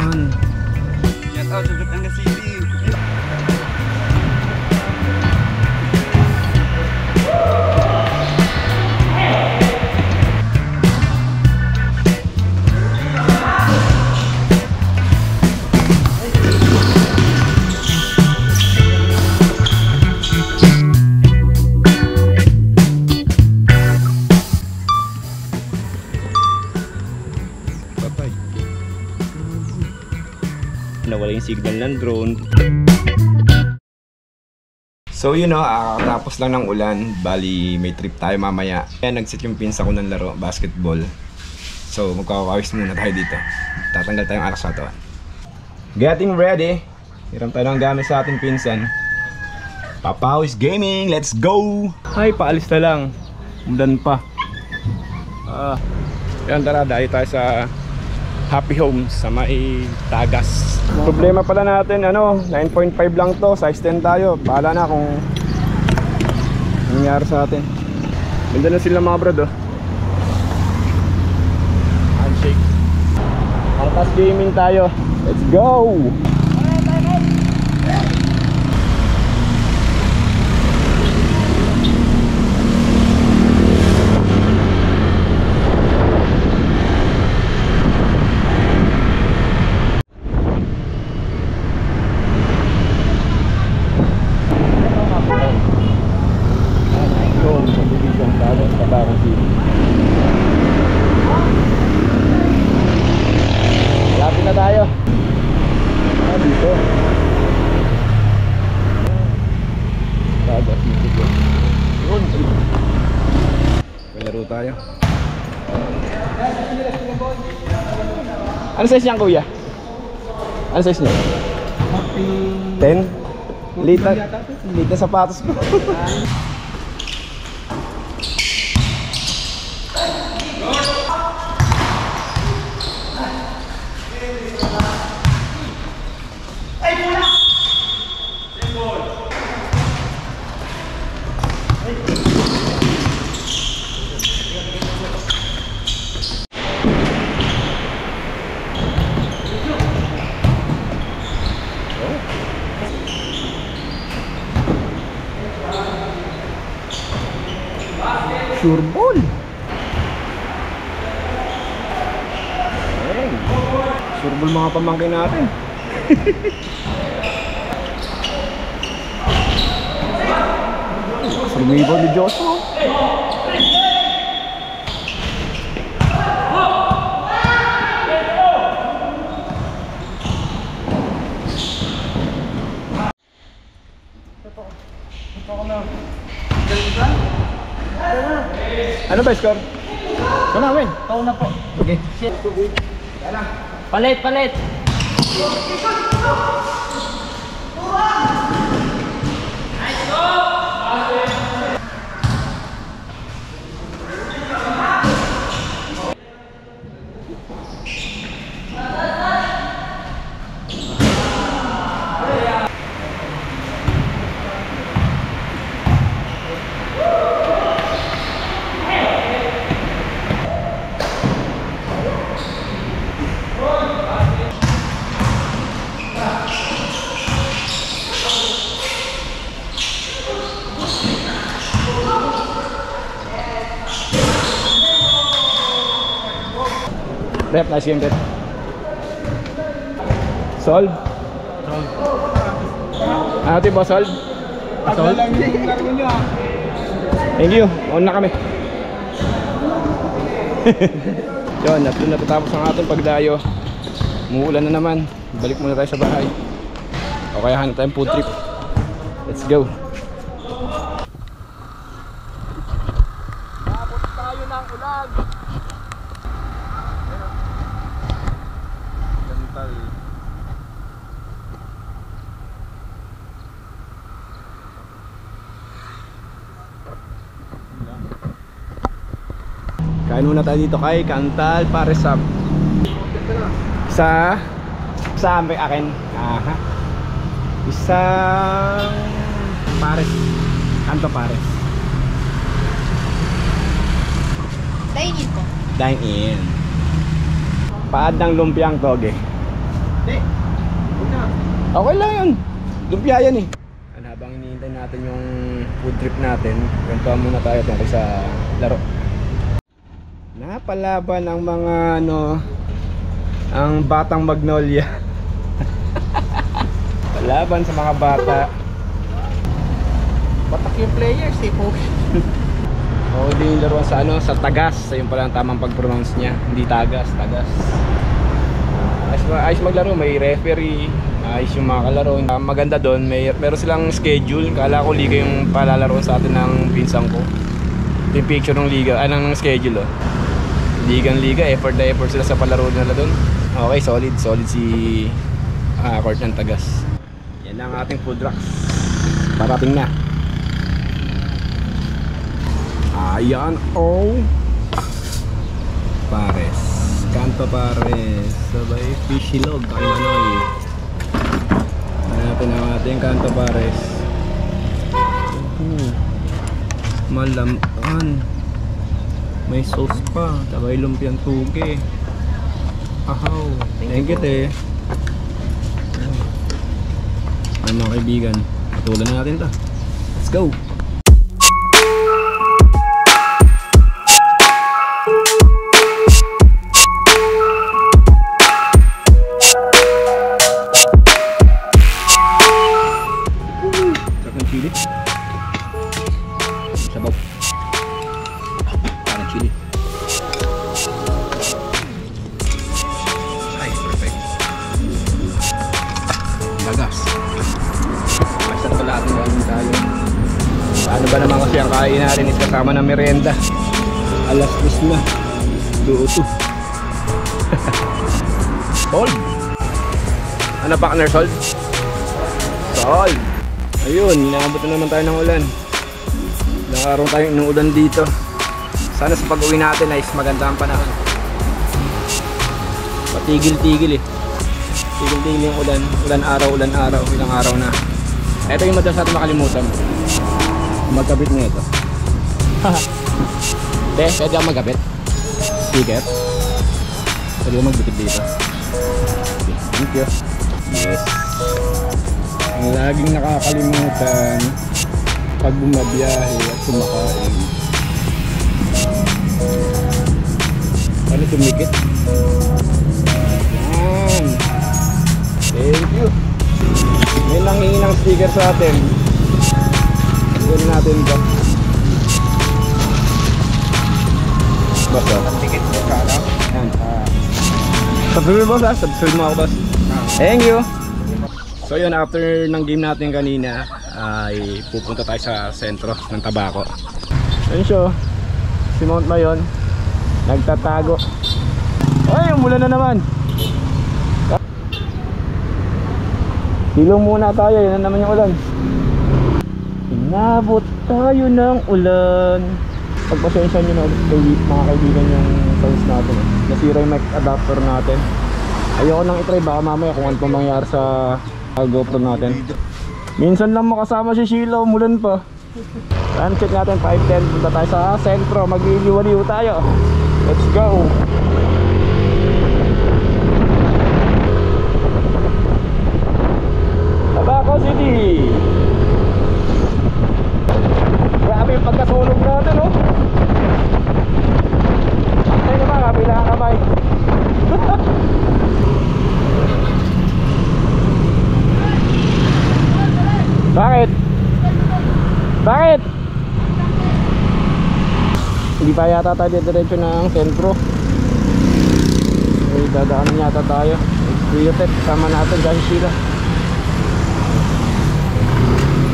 Yun. Shout out sa Batangas City. Nawala yung signal ng drone. So yun know, tapos lang ng ulan. Bali may trip tayo mamaya. Kaya nagsit yung pinsa ko ng laro, basketball. So magkakawis muna tayo dito. Tatanggal tayong alak sa katawan. Getting ready. Hiram tayo ng gamit sa ating pinsan. Papawis Gaming, let's go! Ay, paalis na lang. Umulan pa. Yan, tara, dahil tayo sa Happy Homes sa may Tagas. Problema pala natin, 9.5 lang to, size 10 tayo. Bahala na kung nangyari sa atin. Ganda na sila mga brad, Handshake. Artas Gaming tayo. Let's go! Lapit na tayo. Dito. Tagas dito. Yun. May laro tayo. Ano size niyan, kuya? Ano size niya? 10? Lita sapatos ko. Sure ball. Hey, sure ball mga pamangkin natin. Sumibaw ni Joshua. Ano ba score? Kena win. Kau na po. Okay. Palit, palit. Nice go. Rep, nice game, Rep. Solve? Ano ito ba, solve? Solve? Thank you, on na kami. Yun, natatapos ang ating pagdayo. Umuulan na naman. Balik muna tayo sa bahay. O kaya hanap tayong food trip. Let's go. Tapos tayo ng ulan. Kain muna tayo dito kay Cantal Paresab. Sa may akin. Aha. Isang Pares. Kanto Pares. Dine in po. Dine in. Paad ng lumpiang toge. Okay lang yun. Lumpia yan eh. Habang hinihintay natin yung food trip natin, kwentuhan muna tayo tungkol sa laro. Napalaban ang mga ang batang Magnolia. Palaban sa mga bata. Batak yung players eh po. O hindi yung laruan sa sa Tagas. Ayun pala ang tamang pag-pronounce niya. Hindi Tagas, Tagas. Ayos maglaro, may referee, ayos yung mga kalaro. Maganda doon, meron silang schedule. Kala ko liga yung palalaroan sa atin ng pinsang ko. Ito yung picture ng liga, ng schedule liga, effort na effort sila sa palaro nila doon. Okay, solid si court ng Tagas. Yan ang ating food trucks. Parating na. Ayan, Pares, Kanto Pares, sabay Fishilog kay Manoy. Hanapin ang ating Kanto Pares. Malaman. May sauce pa, sabay lumpiang tuge. Ahaw, thank you te. Ay mga kaibigan, patulan na natin to. Let's go! Chili. Sabaw. Parang chili. Ay, perfect. Lagas. Basta na pala ating gawin tayo. Paano ba naman kasi ang kain natin is kasama ng merienda. Alas 10 na. Luto. Sold. Ano partner, sold? Sold. Ayun, inaabot na naman tayo ng ulan. Ilang araw tayong inuulan dito. Sana sa pag-uwi natin ay maganda ang panahon. Patigil-tigil eh. Tigil-tigil yung ulan. Ulan araw, ilang araw na. Ito yung madalas natin makalimutan. Magkabit na ito. Pwede ako magkabit. Sticker. Pwede ako magbitid dito. Okay, thank you. Yes. Ang laging nakakalimutan pag bumabiyahe at kumakain. Ano tumikit? Yan. Thank you. May nanghingi ng sticker sa atin. Gawin natin ito. Basta. Ticket mo ka na? Yan. Subscribe boss ha? Subscribe mo ako boss. Thank you. So yun, after ng game natin kanina ay pupunta tayo sa sentro ng Tabaco. Ayun siya, si Mount Mayon nagtatago. Ay, umulan na naman. Hilong muna tayo, yun na naman yung ulan. Inabot tayo ng ulan. Pagpasensya nyo na mga kaibigan yung sounds natin nasira yung mic adapter natin. Ayoko nang itry, baka mamaya kung ano pang mangyari sa GoPro natin. Minsan lang makasama si Sheila, umulan pa. Time check natin 5:10. Punta tayo sa sentro, magliliwaliw tayo. Let's go. Tabaco City. Grabe yung pagkasunog natin, oh. Ay naman, kabilang kamay. Bakit? Bakit? Hindi pa yata tayo diretso ng sentro. May dadaan yata tayo. Expriotet, kasama natin dahil sila.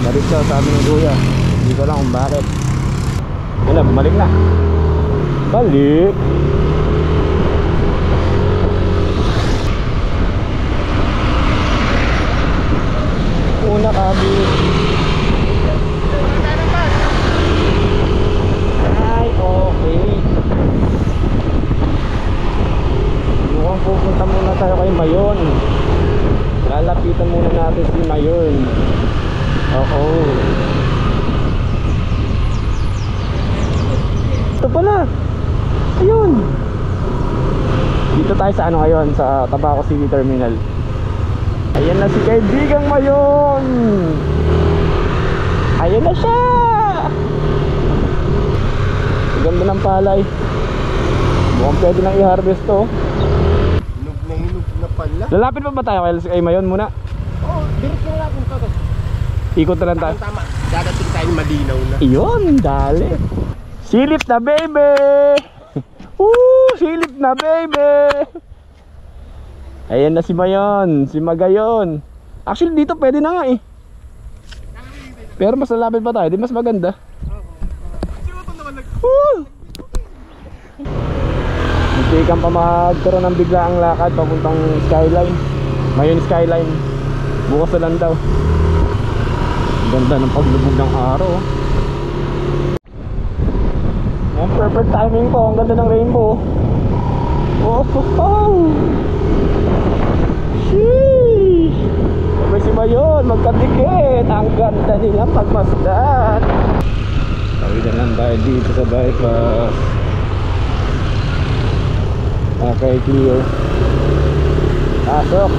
Balik siya sa amin ng Kuya. Hindi ko lang kung bakit. Wala, bumalik na. Balik. Una kabi. Ay, okay. Mukhang pupunta muna tayo kay Mayon. Lalapitan muna natin si Mayon. Oo. Ito pala. Ayun. Dito tayo sa ano ngayon, sa Tabaco City Terminal. Ayan na si kaibigang Mayon. Ayan na siya. Ang ganda ng palay. Mukhang pwede nang i-harvest to. Hinog na pala. Lalapit pa ba tayo kay Mayon muna? Oo, diretso na lang ito. Ikot na lang tayo. Tama, dadating tayo malinaw na. Iyon, dali. Silip na baby. Woo, silip na baby. Ayan na si Mayon, si Magayon. Actually dito pwede na nga eh. Pero mas lalapit pa tayo, di mas maganda. Woo! Muntikan pa magkaroon ng biglaang lakad papuntang Skyline. Mayon Skyline. Bukas na lang daw. Ganda ng paglubog ng araw. Ayan, perfect timing po. Ang ganda ng rainbow. Oh, sheesh! Sabay si Mayon, magkatikit. Ang ganda nilang pagmasdan. Tawid na lang tayo dito sa bypass. Okay, clear. Pasok.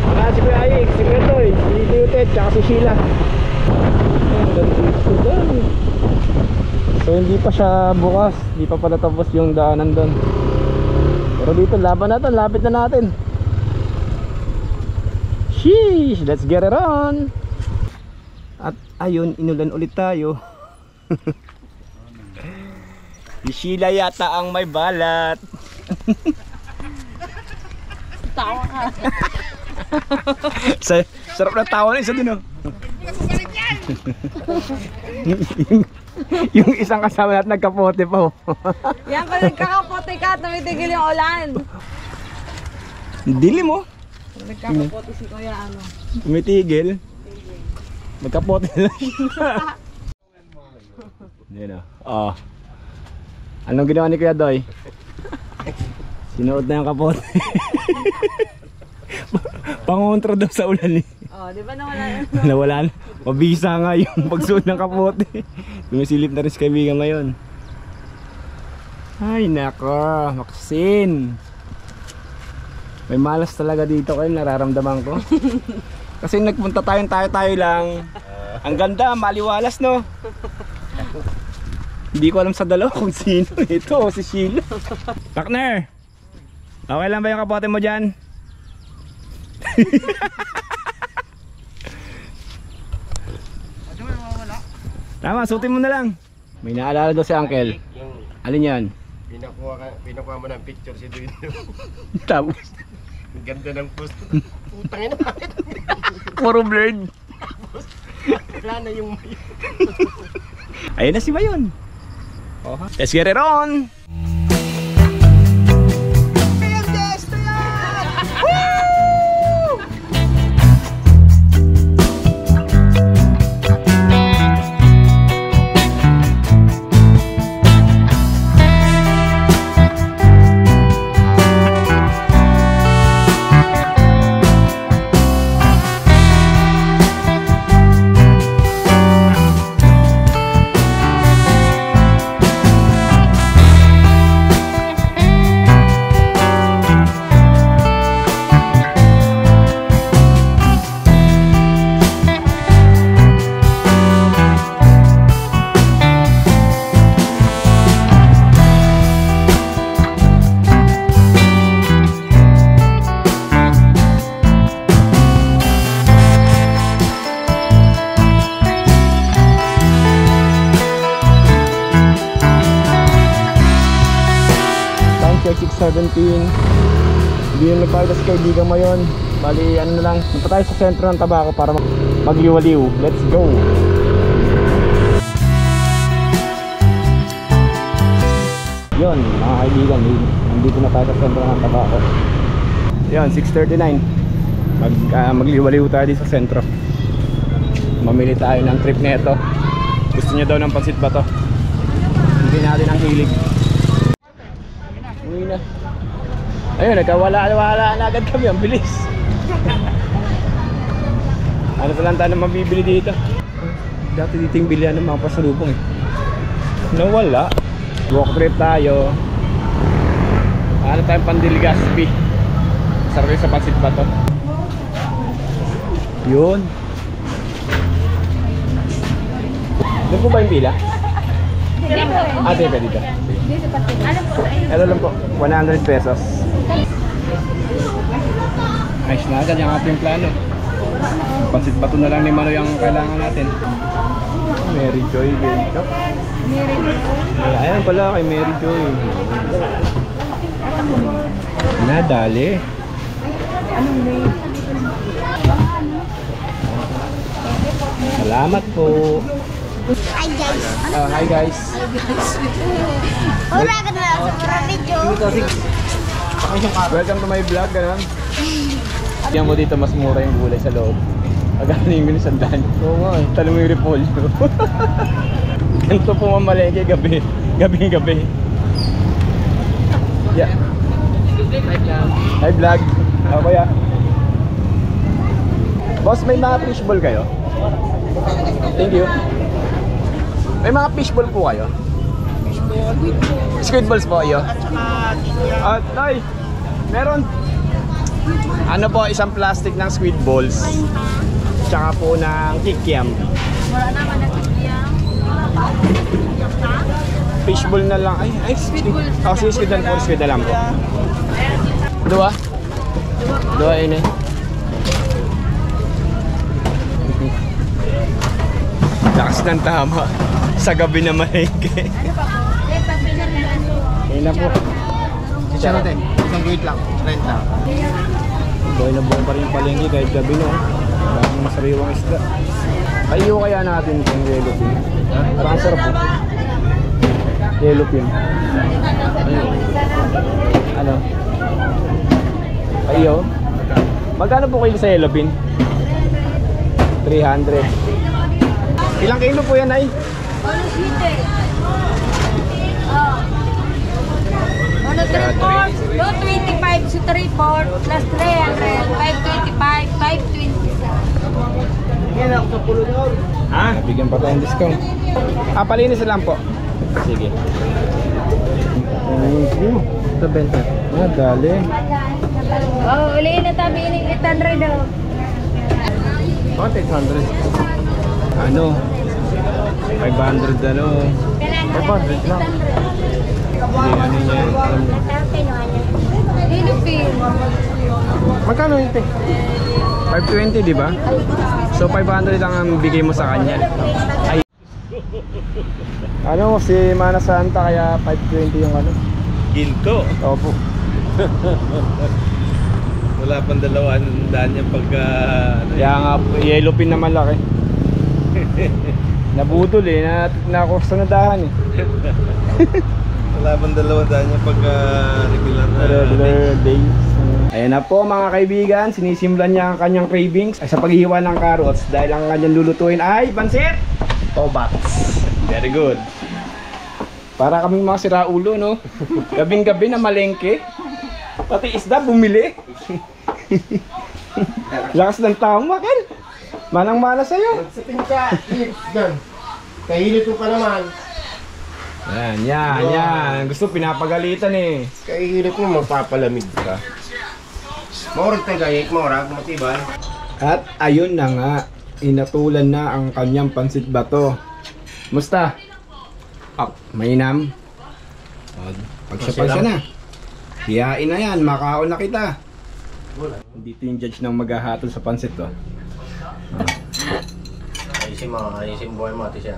Wala si Kuya Ayik, si Metoy, si Liutet, tsaka si Sheila. Ayan, dito doon. So hindi pa siya bukas, hindi pa pala tapos yung daanan doon. Pero dito, laban na to, lapit na natin. Sheesh, let's get it on. At ayun, inulan ulit tayo. Si Sheila yata ang may balat. Tawa ka. Sarap na tawa na isa dun oh. yung isang kasama natin nagkapote pa oh. Yan pa nagkakapote ka at tumitigil yung ulan. Dilim oh. Nagkakapote si Kuya ano. Tumitigil. Magkapote na siya. Yan oh. Anong ginawa ni Kuya Doy? Sinuot na yung kapote. Pangontra daw sa ulan eh. Oh, di ba nawala na? Nawala na. Mabisa nga yung pagsuot ng kapote. Tumisilip na rin si kaibigan ngayon. Ay nako, Maxine. May malas talaga dito kayo, nararamdaman ko. Kasi nagpunta tayo lang. Ang ganda, maliwalas no. Hindi ko alam sa dalawa kung sino. Ito, si Sheila. Partner, okay lang ba yung kapote mo dyan? Tama, suotin mo na lang. May naalala daw si Uncle. Alin yan? Pinakuha mo ng picture si Duino. Tapos Ang ganda ng post. Putangin na bakit? puro blurred. Wala na yung Ayun na si Mayon. Let's get it on. Check 6:17. Hindi na nagpakita sa kaibigan Mayon. Bali ano na lang, punta tayo sa sentro ng Tabaco para magliwaliw. Let's go. Yon mga kaibigan, nandito na tayo sa sentro ng Tabaco. Yon 6:39. Magliwaliw tayo dito sa sentro. Mamili tayo ng trip nito. Gusto niya daw ng pansit ba to? Hindi natin ang hilig. Uwi na. Ayun, nagkawala na agad kami. Ang bilis. Ano pa lang tayo na mabibili dito? Dati dito yung bilihan ng mga pasalubong eh. Nawala. Walk trip tayo. Ano tayong Pandiligaspi. Masarap yung sa pansit ba to? Yun. Doon po ba yung pila? Ah, sige, dito. Ito lang po, 100 pesos. Ayos na agad yung ating plano. Pansit bato na lang ni Mano yung kailangan natin. Mary Joy Game Shop. Ayan pala kay Mary Joy. Nadali. Salamat po. Hi guys. Hi guys. Ura ka na sa video. Welcome to my vlog, ganun. Tingnan mo dito, mas mura yung gulay sa loob. Magkano yung minusandaan? Oo nga eh. Talo mo yung repolyo. Ganito po mamalengke gabi. Gabi. Yeah. Hi vlog. Ako ya. Boss, may mga fishball kayo? Thank you. May mga fishball po kayo? Squid balls po kayo? At ay, meron. Ano po, isang plastic ng squid balls. Tsaka po ng kikiam. Wala naman na kikiyang. Fishball na lang. Ay, squid. Oh, sige, squid na po. Squid na lang po. Dua? Dua yun eh. Lakas ng tama. Sa gabi na malengke. Ayun na po. Siya natin. Isang guhit lang. Rent lang. Buhay na buhay pa rin yung palengke kahit gabi, no? Maraming masariwang isda. Ayaw kaya natin itong yellow pin. Parang sarap po. Yellow pin. Ano? Ayaw? Magkano po kayo sa yellow pin? 300. Ilang kilo po yan ay? Ano site? Ano 3-4? 225 sa 3-4 plus 300. 525, 520. Yan ako sa pulo doon. Ah, bigyan pa tayong discount. Ah, palinis lang po. Sige. Ito benta. Ah, dali. Oh, uliin na tabi ini 800 daw. Bakit 800? Ano? 500 ano? 500 lang. Hindi, ano niya? Philippine. Magkano yun, te? 520, di ba? So 500 lang ang bigay mo sa kanya. Ay. Ano, si Mana Santa kaya 520 yung ano? Ginto. Opo. Wala pang 200 yung pagka... Kaya nga, yellow pin na malaki. Nabudol eh, nakusunadahan eh. Wala pang 200 yung pagka... Regular days. Ayan na po mga kaibigan, sinisimulan niya ang kanyang cravings ay sa paghihiwa ng carrots dahil ang kanyang lulutuin ay pansit tobats. Very good. Para kaming mga siraulo, no? Gabing-gabi na malengke. Pati isda bumili. Lakas ng taong makin. Manang-mana sa'yo. Sa pinka, yan. Kahilito pa naman. Yan. Gusto pinapagalitan eh. Kahilito mo, mapapalamig ka. Morag tagayik, morag, matibay. At ayun na nga, inatulan na ang kanyang pansit bato. Musta? Oh, mainam. Pagsya na. Hiyain na yan, makaon na kita. Dito yung judge ng maghahatol sa pansit to. Ayusin buhay mo ati siya.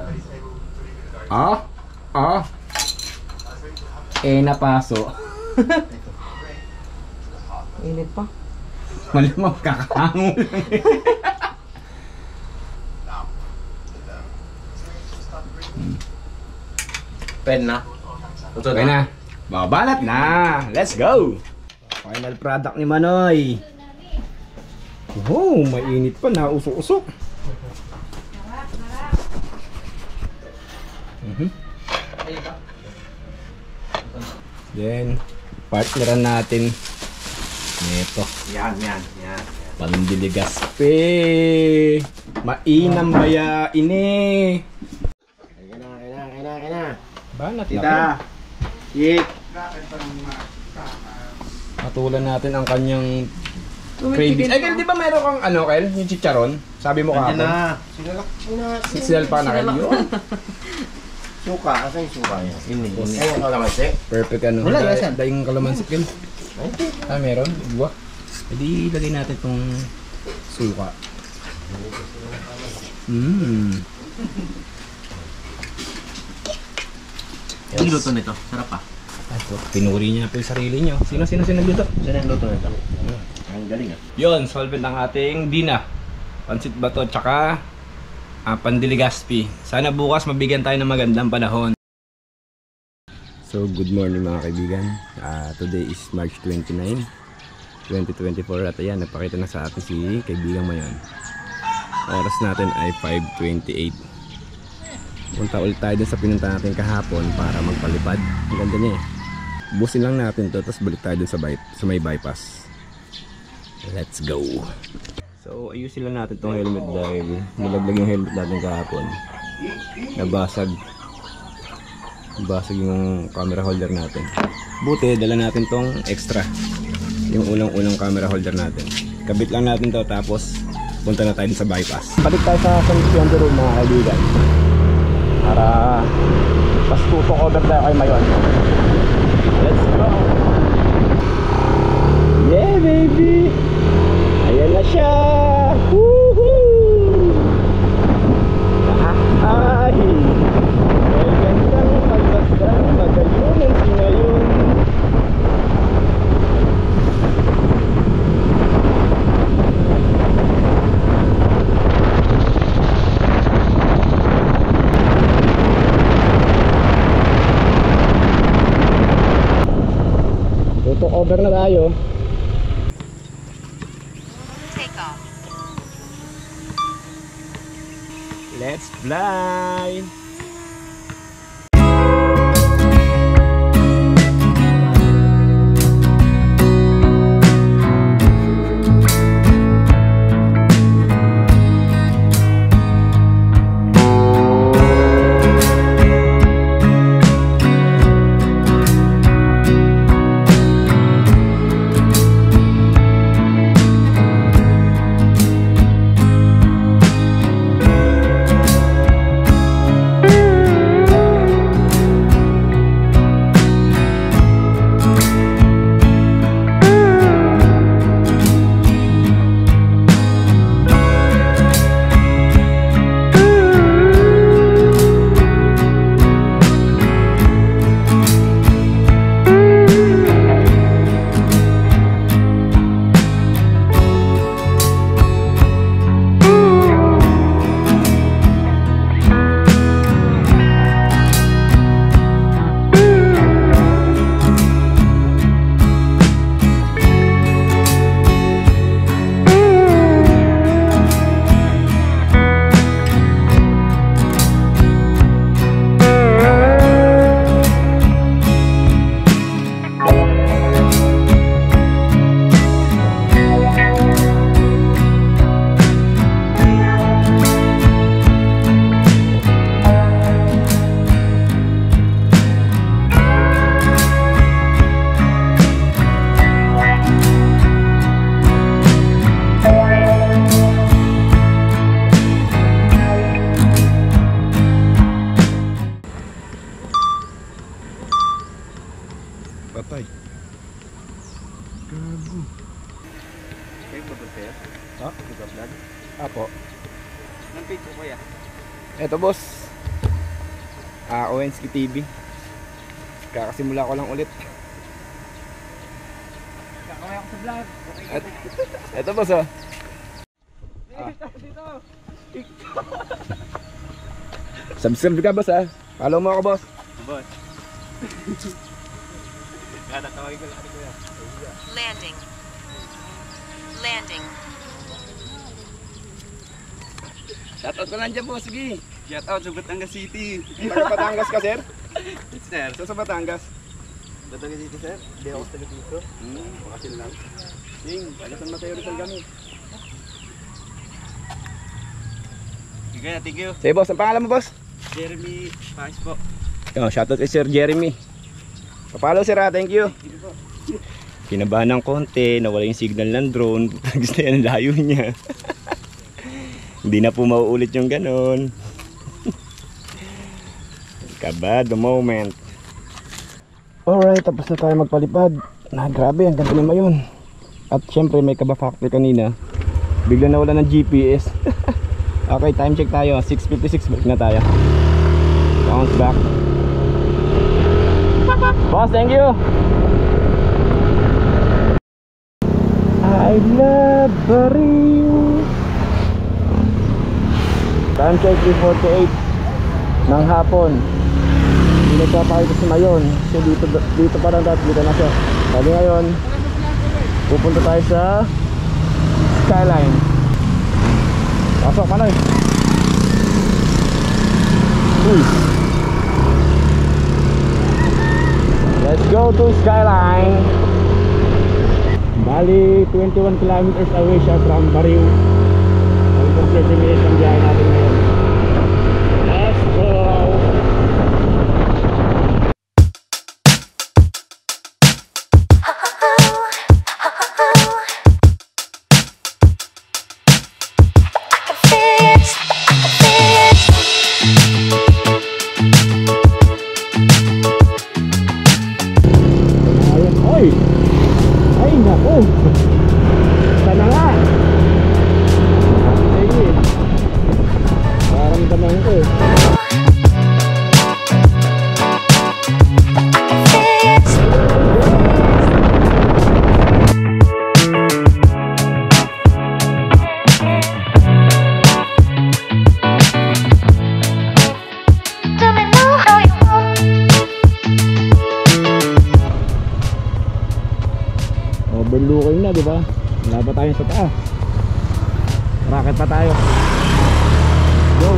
Napaso. Init pa. Malamang kakahango lang eh. Pen na. Okay na. Babalat na. Let's go. Final product ni Manoy. Oh, mainit pa na. Usok-usok. Then, partneran natin. Ito. Yan. Pandiligaspe. Mainam baya ini. Kaya. Banat Tita. na. Yik. Matulan natin ang kanyang Cravings. Ay, Kel, di ba meron kang ano, Kel? Yung chicharon? Sabi mo kahapon. Sinalak mo na. Sinal pa na, Kel. Yun. Suka, asan yung suka niya? Ayun, kalamansi. Perfect ano. Wala, yasan. Daing kalamansi, Kel. Meron? Buwa. E di ilagay natin itong suka. Yung luto nito, sarap pa. Ito, pinuri niya po yung sarili niyo. Sino nagluto? Saan ang luto nito? Ang galing ah. Yun, solvent ang ating dina. Pansit bato, tsaka pandiligaspi. Sana bukas mabigyan tayo ng magandang panahon. So, good morning mga kaibigan. Today is March 29, 2024 at ayan, napakita na sa atin si kaibigang Mayon. Oras natin ay 5:28. Punta ulit tayo dun sa pinunta natin kahapon para magpalipad. Ang ganda niya eh. Busin lang natin to, tapos balik tayo dun sa may bypass. Let's go! So, ayusin lang natin tong helmet dahil nilaglag yung helmet natin kahapon. Nabasag yung camera holder natin. Buti, dala natin tong extra. Yung unang camera holder natin. Kabit lang natin to, tapos punta na tayo sa bypass. Balik tayo sa San Vicente Road mga kaibigan. Para pas tutok over tayo kay Mayon. Let's go! Yeah baby! Ayan na siya! Woohoo! Ay! May gandang paglasang magayunan si Mayon. Tutok over na tayo. Let's fly! Patay. Gago. Kayo ba sir? Ha? Nag-vlog? Apo. Nang page ko kuya? Eto boss. Owenski TV. Kakasimula ko lang ulit. Kakaway ako sa vlog. Eto boss oh. Subscribe ka boss ah. Follow mo ako boss. Boss. Tatawagin ko lang kuya. Landing. Landing. Shoutout ko lang dyan boss. Sige. Shout out sa Batangas City. Taga Batangas ka sir? Sir, Sa Batangas. Batangas City sir? Hindi ako taga dito. Makasin lang. Ding, San Mateo Rizal kami. Sige, thank you. Sige boss, ang pangalan mo boss? Jeremy Pais po. Shoutout kay Sir Jeremy. Papalo sir ha, thank you. Kinabahan ng konti, nawala yung signal ng drone. Gusto yan, layo niya. Hindi na po mauulit yung ganon. Kabado moment. Alright, tapos na tayo magpalipad. Grabe, ang ganda naman yun. At syempre may kaba factor kanina. Bigla nawala ng GPS. Okay, time check tayo. 6:56, balik na tayo. Bounce back. Boss, thank you. I love Barrio. Time check 3:48 ng hapon. Hindi nagpapakita si Mayon. So dito pa lang dati, dito na siya. Sabi ngayon, pupunta tayo sa Skyline. Pasok ka na eh. Uy. Let's go to Skyline. Bali, 21 kilometers away siya from Barrio. Hanggang 30 minutes ang biyahe natin ngayon. Let's go! Ay, naku! Sana nga! Sige. Parang damang ko eh. Overlooking na, di ba? Wala pa tayo sa taas. Rocket pa tayo. Go!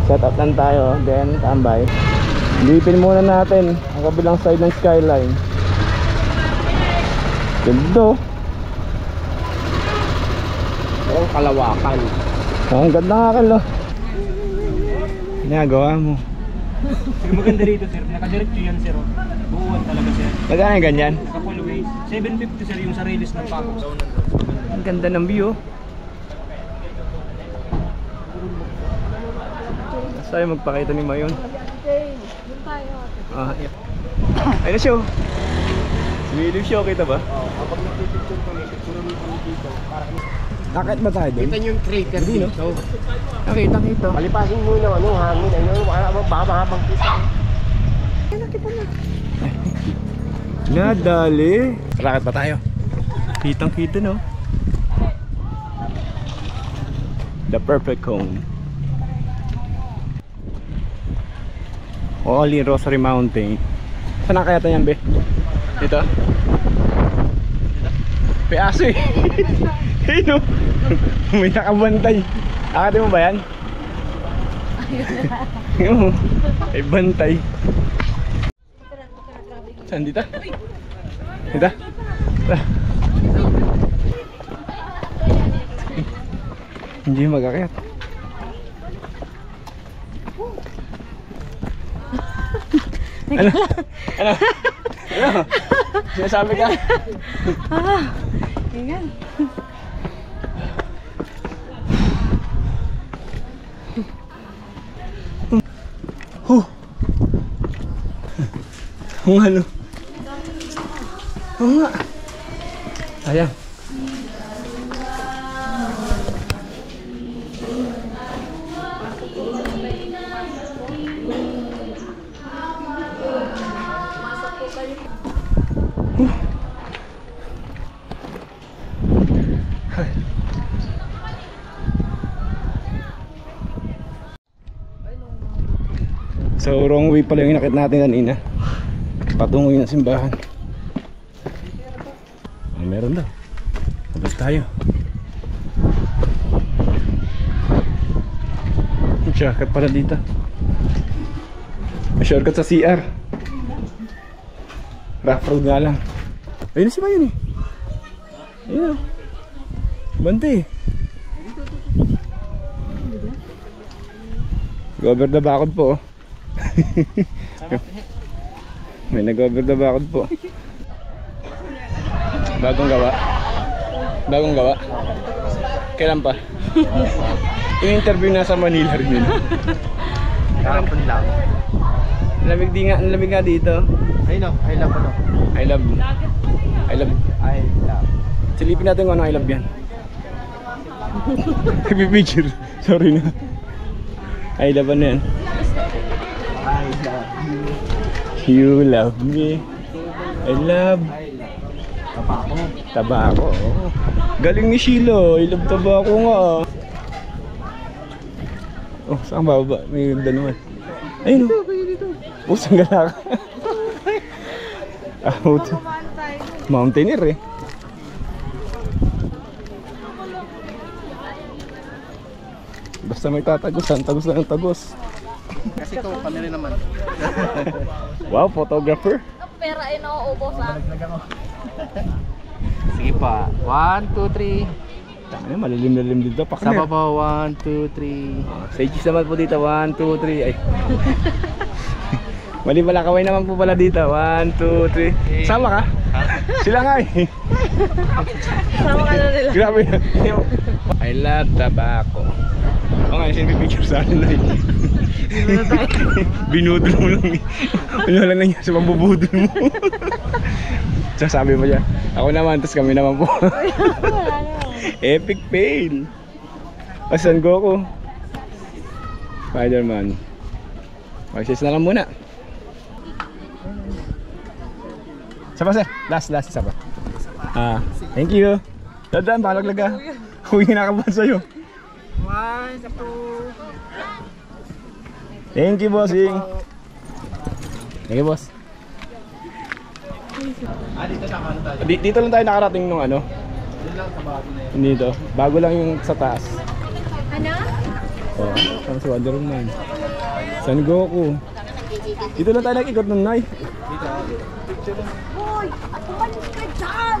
Set up lang tayo, then tambay. Lipin muna natin ang kabilang side ng Skyline. Ganda. Ang kalawakan. Ang ganda nga kalo. Ginagawa mo. Maganda rito sir, nakadiretso yan sir. Buuan talaga sir. Magkano yung ganyan? Sa full ways. 750 sir yung sa release ng Paco. Ang ganda ng view. Tayo magpakita ni Mayon. Yeah. Ayun na siya. Sumilip siya, kita ba? Kapag nagpipicture ko, may picture mo kami dito. Nakit ba tayo doon? Kita nyo yung crater dito. Nakita. Palipasin mo yung ano, hangin. Baka mahabang kita. Nadali. Rakit pa tayo. Kitang kita no. The perfect cone. Holy Rosary Mountain. Saan na kaya tayo yan, be? Dito? Peaso eh. Hey no. May nakabantay. Akati mo ba yan? Ayun. Ay bantay. Saan dito? Dito? Hindi mag-akyat. Ano? Ano? Ano? Sinasabi ka? Ayan. Oo nga, no? Oo nga. Ayan. So wrong way pala yung inakit natin kanina. Patungo yung simbahan. Oh, meron daw. Abot tayo. Shortcut pala dito. May shortcut sa CR. Rough road nga lang. Ayun si Mayon eh. Ayun o. Bante. Go over the bakod po oh. May nag-over the bakod po. Bagong gawa. Bagong gawa. Kailan pa? Yung interview nasa Manila rin yun. Kahapon lang. Lamig di nga, lamig nga dito. I love ano. I love. I love. Silipin natin kung ano I love yan. Nagpipicture. Sorry na. I love ano yan? I love you. You love me. I love. Tabako. Tabako. Oh. Galing ni Sheila. I love tabako nga. Oh, saan bababa? May ganda naman. Ayun o. Pusang gala ka. Mountaineer eh. Basta may tatagusan, tagos lang ang tagos. Kasi ito, kami rin naman. Wow, photographer. Pera ay nauubos ah. Sige pa. 1, 2, 3. Tama, malilim-lilim dito. Sa baba, 1, 2, 3. Sages naman po dito. 1, 2, 3. Ay. Mali pala, kaway naman po pala dito. 1, 2, 3. Sama ka? Sila nga eh. Sama ka na nila. Grabe. I love tobacco. O nga, yung picture sa akin na eh. Binudol mo lang eh. Ano lang nangyari sa pambubudol mo. Sasabi mo siya, ako naman, tapos kami naman po. Epic fail. Asan Goku? Spider-Man. Mag-sis na lang muna. Isa pa sir, last isa pa. Thank you. Dadaan, palaglaga. Huwag kinakabahan sa'yo. 1, 2. Thank you, bossing. Thank you, boss. Dito sa ano tayo? Dito lang tayo nakarating nung ano. Dito lang sa bago na yun. Dito. Bago lang yung sa taas. Ano? Oh, saan si Wonder Woman? San Goku? Dito lang tayo nag-ikot nun, Nay. Hoy! Umalis ka dyan!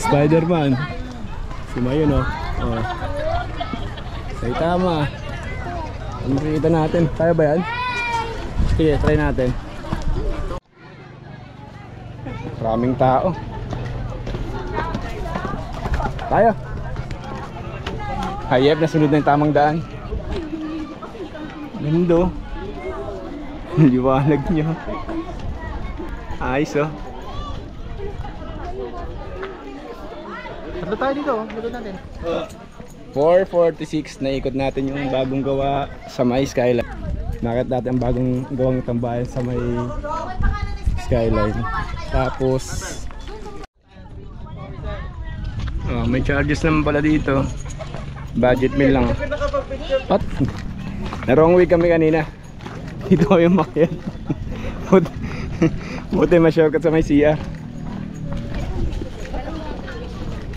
Spider-Man. Si Mayon, oh. Oh. Saitama. Ano makikita natin? Kaya ba yan? Sige, try natin. Maraming tao. Tayo. Hayep, nasunod na yung tamang daan. Gando. Liwanag nyo. Ayos oh. Tatlo tayo dito, likod natin. 4:46 na ikot natin yung bagong gawa sa may skyline. Nakita natin ang bagong gawang tambayan sa may skyline. Tapos may charges naman pala dito. Budget meal lang. At na wrong way kami kanina. Dito kami umakyat. Buti ma-shortcut sa may CR.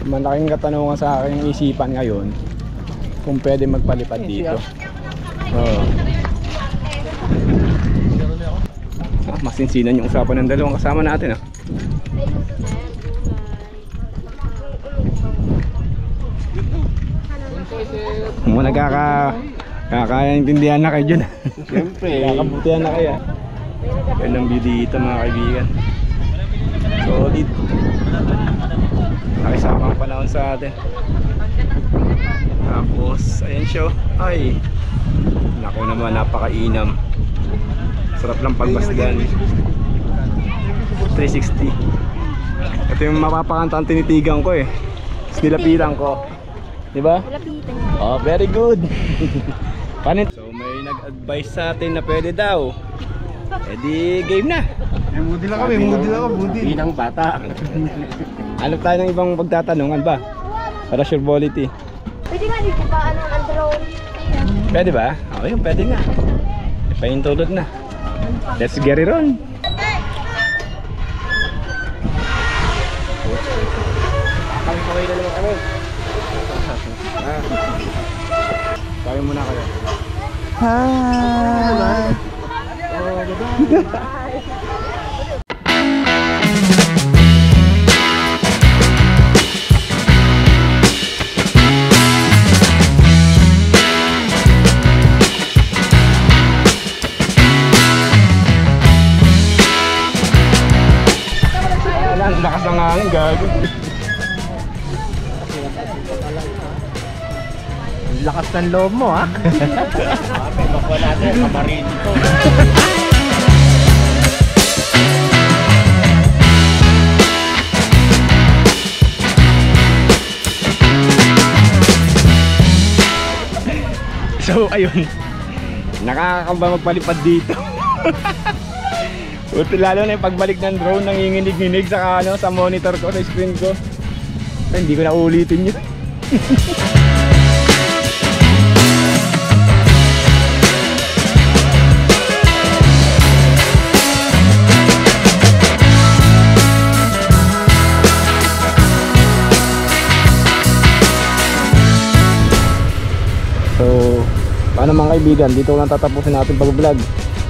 Malaking katanungan sa aking isipan ngayon kung pwede magpalipad dito. Masinsinan yung usapan ng dalawang kasama natin. Kung kakaintindihan na kayo dyan. Siyempre. Kakabutihan na kayo. Yan ang view dito mga kaibigan. Solid. Nakisama ang panahon sa atin. Tapos ayan siya. Ay, naku naman, napakainam. Sarap lang pagmasdan. 360. Ito yung mapapakanta ang tinitigan ko eh. Nilapitan ko. Diba? Lapitan. Oh, very good. Panit. So may nag-advise sa atin na pwede daw. Eh di game na. Moody lang kami, moody lang kami, moody. Binang bata. Hanap tayo ng ibang pagtatanungan ba? Para sureability. Pwede nga dito pa, ang drone. Pwede ba? Oo, yun, pwede nga. Ipahintulot na. Let's get it on. Kami-kaway na naman kami. Kami muna kayo. Ang lakas ng hangin, gago. Lakas ng loob mo, ha? Sabi, makuha natin, kamarin ito. So, ayun. Nakakakamba magpalipad dito. Buti lalo na yung pagbalik ng drone, nanginginig-nginig sa, sa monitor ko, sa screen ko. Pero hindi ko na uulitin yun. So, paano mga kaibigan, dito lang tatapusin natin pag-vlog.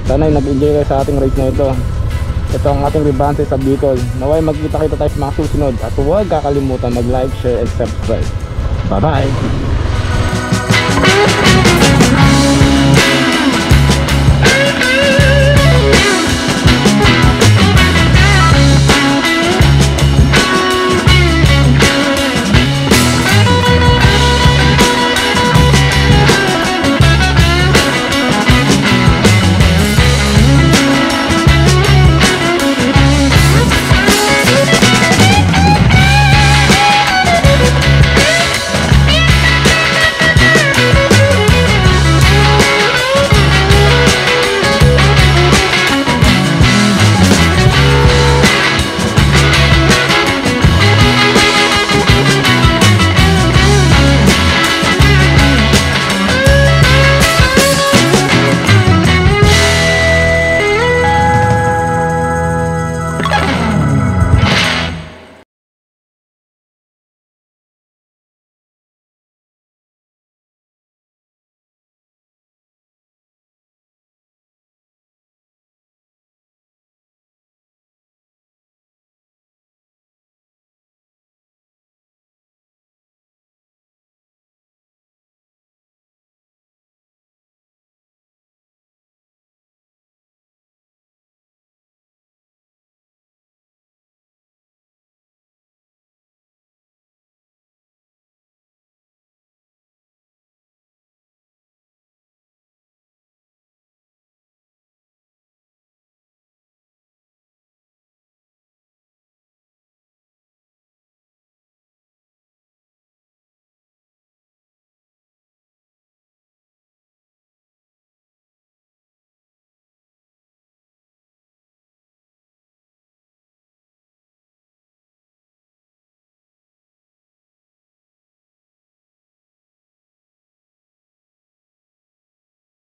Sana ay nag-enjoy kayo sa ating race na ito. Ito ang ating Ribante sa Bicol. Naway magkita-kita tayo sa mga susunod. At huwag kakalimutan mag-like, share, and subscribe. Bye-bye!